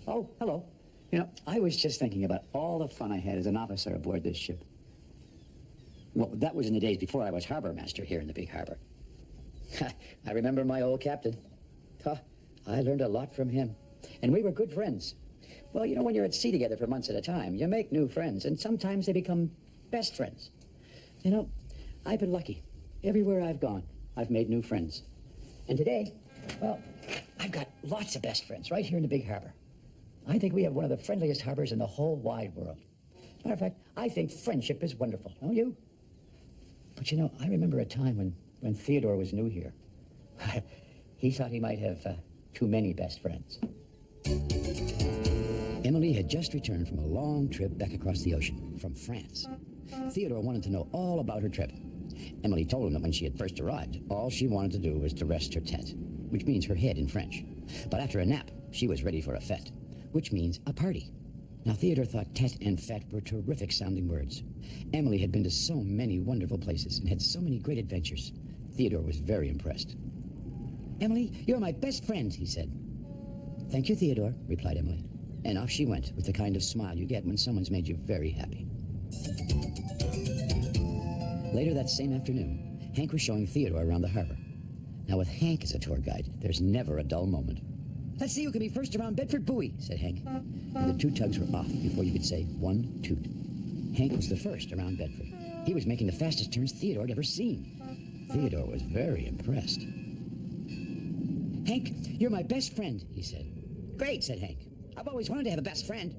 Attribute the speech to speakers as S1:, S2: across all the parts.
S1: Oh, hello. I was just thinking about all the fun I had as an officer aboard this ship. Well, that was in the days before I was harbor master here in the big harbor. I remember my old captain. I learned a lot from him. And we were good friends. Well, when you're at sea together for months at a time, you make new friends, and sometimes they become best friends. I've been lucky. Everywhere I've gone, I've made new friends. And today, well, I've got lots of best friends right here in the big harbor. I think we have one of the friendliest harbors in the whole wide world. As a matter of fact, I think friendship is wonderful, don't you? But I remember a time when Theodore was new here. He thought he might have too many best friends. Emily had just returned from a long trip back across the ocean, from France. Theodore wanted to know all about her trip. Emily told him that when she had first arrived, all she wanted to do was to rest her tête, which means her head in French. But after a nap, she was ready for a fête, which means a party. Now, Theodore thought tête and fête were terrific-sounding words. Emily had been to so many wonderful places and had so many great adventures. Theodore was very impressed. "Emily, you're my best friend," he said. "Thank you, Theodore," replied Emily. And off she went with the kind of smile you get when someone's made you very happy. Later that same afternoon, Hank was showing Theodore around the harbor. Now, with Hank as a tour guide, there's never a dull moment. "Let's see who can be first around Bedford Buoy," said Hank. And the two tugs were off before you could say one toot. Hank was the first around Bedford. He was making the fastest turns Theodore had ever seen. Theodore was very impressed. "Hank, you're my best friend," he said. "Great," said Hank. "I've always wanted to have a best friend."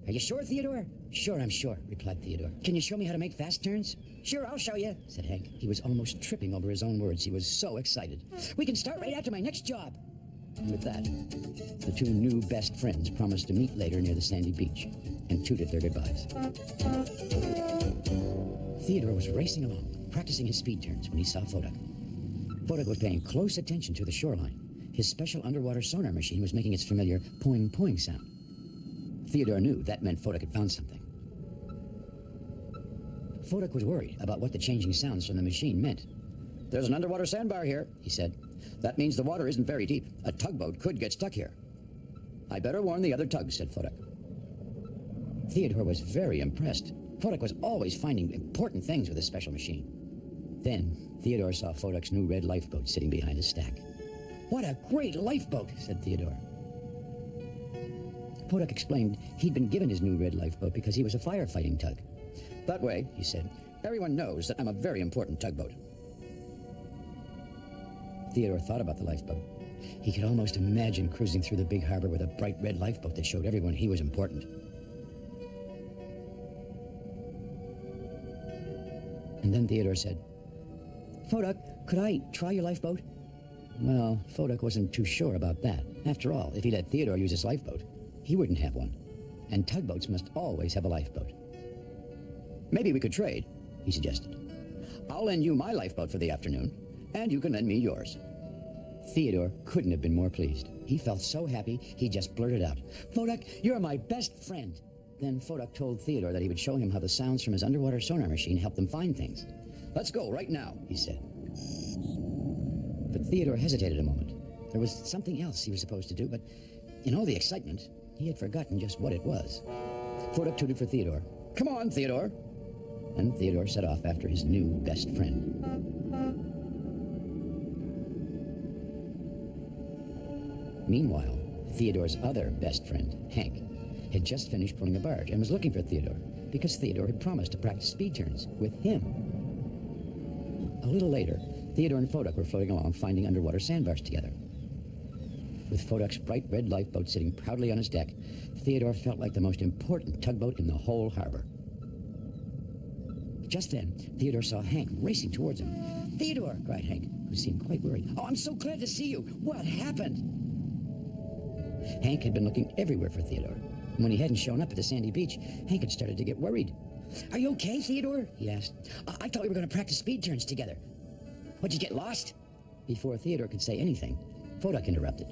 S1: "Are you sure, Theodore?" "Sure, I'm sure," replied Theodore. "Can you show me how to make fast turns?" "Sure, I'll show you," said Hank. He was almost tripping over his own words. He was so excited. "We can start right after my next job." And with that, the two new best friends promised to meet later near the sandy beach and tooted their goodbyes. Theodore was racing along, practicing his speed turns when he saw Fodak. Fodak was paying close attention to the shoreline. His special underwater sonar machine was making its familiar poing-poing sound. Theodore knew that meant Fodak had found something. Fodak was worried about what the changing sounds from the machine meant. "There's an underwater sandbar here," he said. "That means the water isn't very deep. A tugboat could get stuck here." "I better warn the other tugs," said Fodak. Theodore was very impressed. Fodak was always finding important things with his special machine. Then Theodore saw Fodak's new red lifeboat sitting behind a stack. "What a great lifeboat," said Theodore. Fodak explained he'd been given his new red lifeboat because he was a firefighting tug. "That way," he said, "everyone knows that I'm a very important tugboat." Theodore thought about the lifeboat. He could almost imagine cruising through the big harbor with a bright red lifeboat that showed everyone he was important. And then Theodore said, "Fodak, could I try your lifeboat?" Well, Fodak wasn't too sure about that. After all, if he let Theodore use his lifeboat, he wouldn't have one. And tugboats must always have a lifeboat. "Maybe we could trade," he suggested. "I'll lend you my lifeboat for the afternoon, and you can lend me yours." Theodore couldn't have been more pleased. He felt so happy, he just blurted out, "Fodak, you're my best friend." Then Fodak told Theodore that he would show him how the sounds from his underwater sonar machine helped them find things. "Let's go right now," he said. But Theodore hesitated a moment. There was something else he was supposed to do, but in all the excitement, he had forgotten just what it was. Fodak tooted for Theodore. "Come on, Theodore." And Theodore set off after his new best friend. Meanwhile, Theodore's other best friend, Hank, had just finished pulling a barge and was looking for Theodore because Theodore had promised to practice speed turns with him. A little later, Theodore and Fodak were floating along, finding underwater sandbars together. With Fodak's bright red lifeboat sitting proudly on his deck, Theodore felt like the most important tugboat in the whole harbor. Just then, Theodore saw Hank racing towards him. "Theodore!" cried Hank, who seemed quite worried. "Oh, I'm so glad to see you! What happened?" Hank had been looking everywhere for Theodore. And when he hadn't shown up at the sandy beach, Hank had started to get worried. "Are you okay, Theodore?" he asked. I thought we were going to practice speed turns together." "What'd you get lost?" Before Theodore could say anything, Fodak interrupted.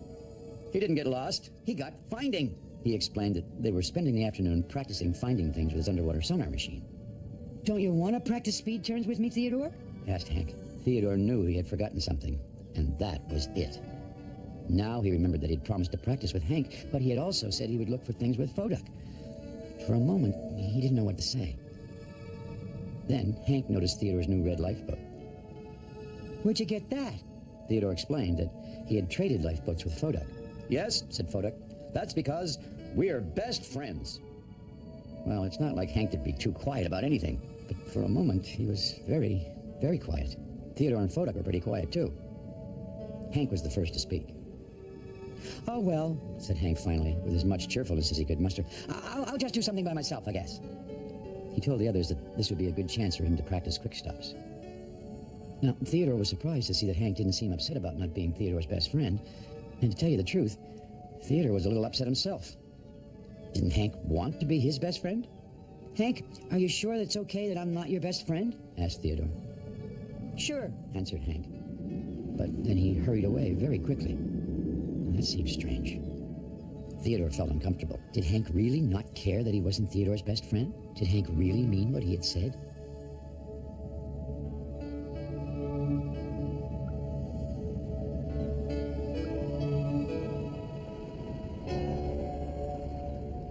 S1: "He didn't get lost. He got finding." He explained that they were spending the afternoon practicing finding things with his underwater sonar machine. "Don't you want to practice speed turns with me, Theodore?" asked Hank. Theodore knew he had forgotten something, and that was it. Now he remembered that he'd promised to practice with Hank, but he had also said he would look for things with Foduck. For a moment, he didn't know what to say. Then Hank noticed Theodore's new red lifeboat. "Where'd you get that?" Theodore explained that he had traded lifeboats with Foduck. "Yes," said Foduck, "that's because we're best friends." Well, it's not like Hank to be too quiet about anything, but for a moment he was very, very quiet. Theodore and Foduck were pretty quiet, too. Hank was the first to speak. "Oh, well," said Hank finally, with as much cheerfulness as he could muster. I'll just do something by myself, I guess." He told the others that this would be a good chance for him to practice quick stops. Now, Theodore was surprised to see that Hank didn't seem upset about not being Theodore's best friend. And to tell you the truth, Theodore was a little upset himself. Didn't Hank want to be his best friend? "Hank, are you sure it's okay that I'm not your best friend?" asked Theodore. "Sure," answered Hank. But then he hurried away very quickly. That seemed strange. Theodore felt uncomfortable. Did Hank really not care that he wasn't Theodore's best friend? Did Hank really mean what he had said?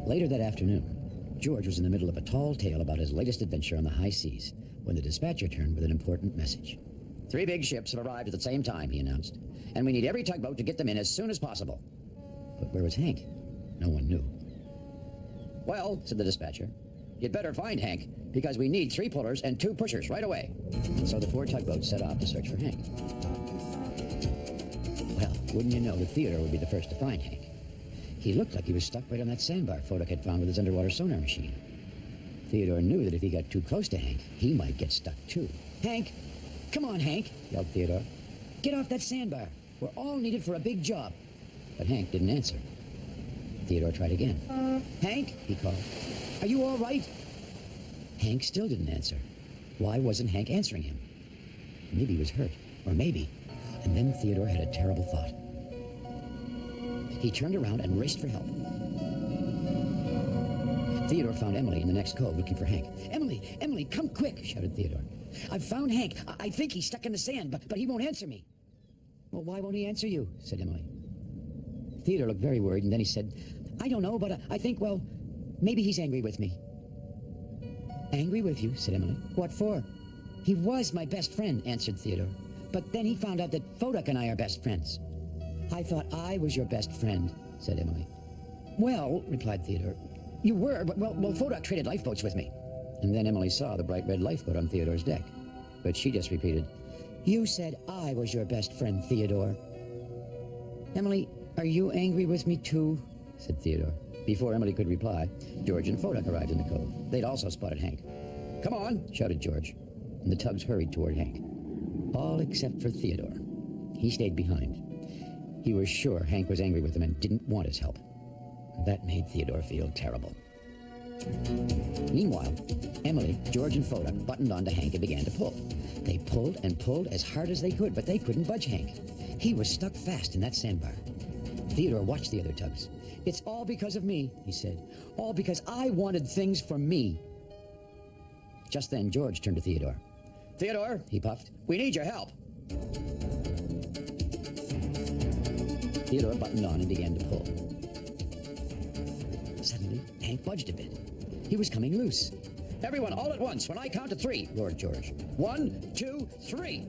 S1: Later that afternoon, George was in the middle of a tall tale about his latest adventure on the high seas when the dispatcher turned with an important message. "3 big ships have arrived at the same time," he announced, "and we need every tugboat to get them in as soon as possible." But where was Hank? No one knew. "Well," said the dispatcher, "you'd better find Hank, because we need 3 pullers and 2 pushers right away." And so the 4 tugboats set off to search for Hank. Well, wouldn't you know that Theodore would be the first to find Hank. He looked like he was stuck right on that sandbar Foduck had found with his underwater sonar machine. Theodore knew that if he got too close to Hank, he might get stuck too. "Hank! Come on, Hank!" yelled Theodore. "Get off that sandbar. We're all needed for a big job." But Hank didn't answer. Theodore tried again. "Hank!" he called. "Are you all right?" Hank still didn't answer. Why wasn't Hank answering him? Maybe he was hurt. Or maybe. And then Theodore had a terrible thought. He turned around and raced for help. Theodore found Emily in the next cove looking for Hank. Emily, come quick," shouted Theodore. "I've found Hank. I think he's stuck in the sand, but he won't answer me." "Well, why won't he answer you?" said Emily. Theodore looked very worried, and then he said, "I don't know, but I think, well, maybe he's angry with me." "Angry with you?" said Emily. "What for?" "He was my best friend," answered Theodore. "But then he found out that Foduck and I are best friends." "I thought I was your best friend," said Emily. "Well," replied Theodore, "you were, but, well, Foduck traded lifeboats with me." And then Emily saw the bright red lifeboat on Theodore's deck. But she just repeated, "You said I was your best friend, Theodore." "Emily, are you angry with me too?" said Theodore. Before Emily could reply, George and Foduck arrived in the cove. They'd also spotted Hank. "Come on," shouted George, and the tugs hurried toward Hank. All except for Theodore. He stayed behind. He was sure Hank was angry with him and didn't want his help. That made Theodore feel terrible. Meanwhile, Emily, George, and Foduck buttoned onto Hank and began to pull. They pulled and pulled as hard as they could, but they couldn't budge Hank. He was stuck fast in that sandbar. Theodore watched the other tugs. "It's all because of me," he said. "All because I wanted things for me." Just then, George turned to Theodore. "Theodore," he puffed, "we need your help." Theodore buttoned on and began to pull. Suddenly, Hank budged a bit. He was coming loose. "Everyone, all at once, when I count to 3, roared George. 1, 2, 3.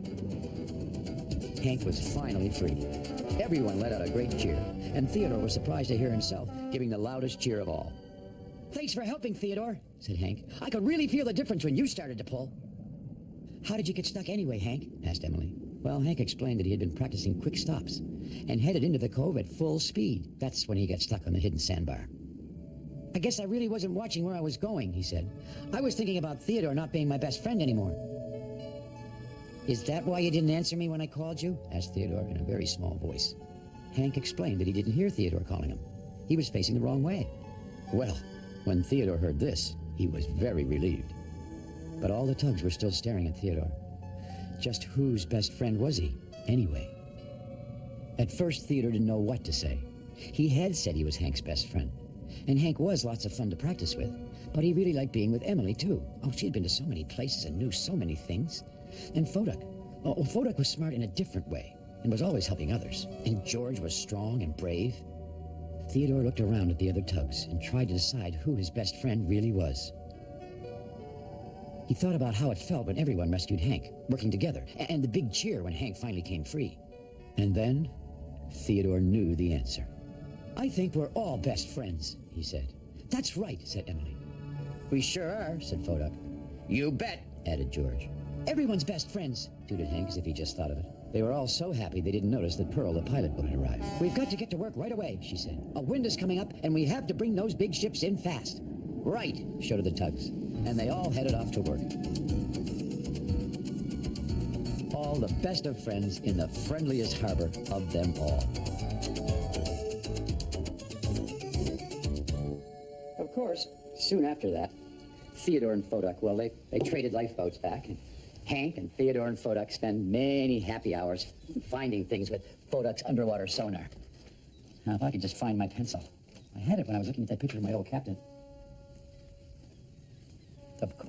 S1: Hank was finally free. Everyone let out a great cheer, and Theodore was surprised to hear himself giving the loudest cheer of all. "Thanks for helping, Theodore," said Hank. "I could really feel the difference when you started to pull." "How did you get stuck anyway, Hank?" asked Emily. Well, Hank explained that he had been practicing quick stops and headed into the cove at full speed. That's when he got stuck on the hidden sandbar. "I guess I really wasn't watching where I was going," he said. "I was thinking about Theodore not being my best friend anymore." "Is that why you didn't answer me when I called you?" asked Theodore in a very small voice. Hank explained that he didn't hear Theodore calling him. He was facing the wrong way. Well, when Theodore heard this, he was very relieved. But all the tugs were still staring at Theodore. Just whose best friend was he, anyway? At first, Theodore didn't know what to say. He had said he was Hank's best friend, and Hank was lots of fun to practice with, but he really liked being with Emily, too. Oh, she'd been to so many places and knew so many things. And Foduck. Oh, Foduck was smart in a different way. and was always helping others. And George was strong and brave. Theodore looked around at the other tugs and tried to decide who his best friend really was. He thought about how it felt when everyone rescued Hank, working together, and the big cheer when Hank finally came free. And then Theodore knew the answer. "I think we're all best friends," he said. "That's right," said Emily. "We sure are," said Foduck. "You bet," added George. "Everyone's best friends," tooted Hank as if he just thought of it. They were all so happy they didn't notice that Pearl, the pilot boat, had arrived. "We've got to get to work right away," she said. "A wind is coming up, and we have to bring those big ships in fast." "Right," shouted the tugs, and they all headed off to work. All the best of friends in the friendliest harbor of them all. Of course, soon after that, Theodore and Foduck, well, they traded lifeboats back, and Hank and Theodore and Foduck spend many happy hours finding things with Foduck's underwater sonar. Now, if I could just find my pencil. I had it when I was looking at that picture of my old captain. Of course.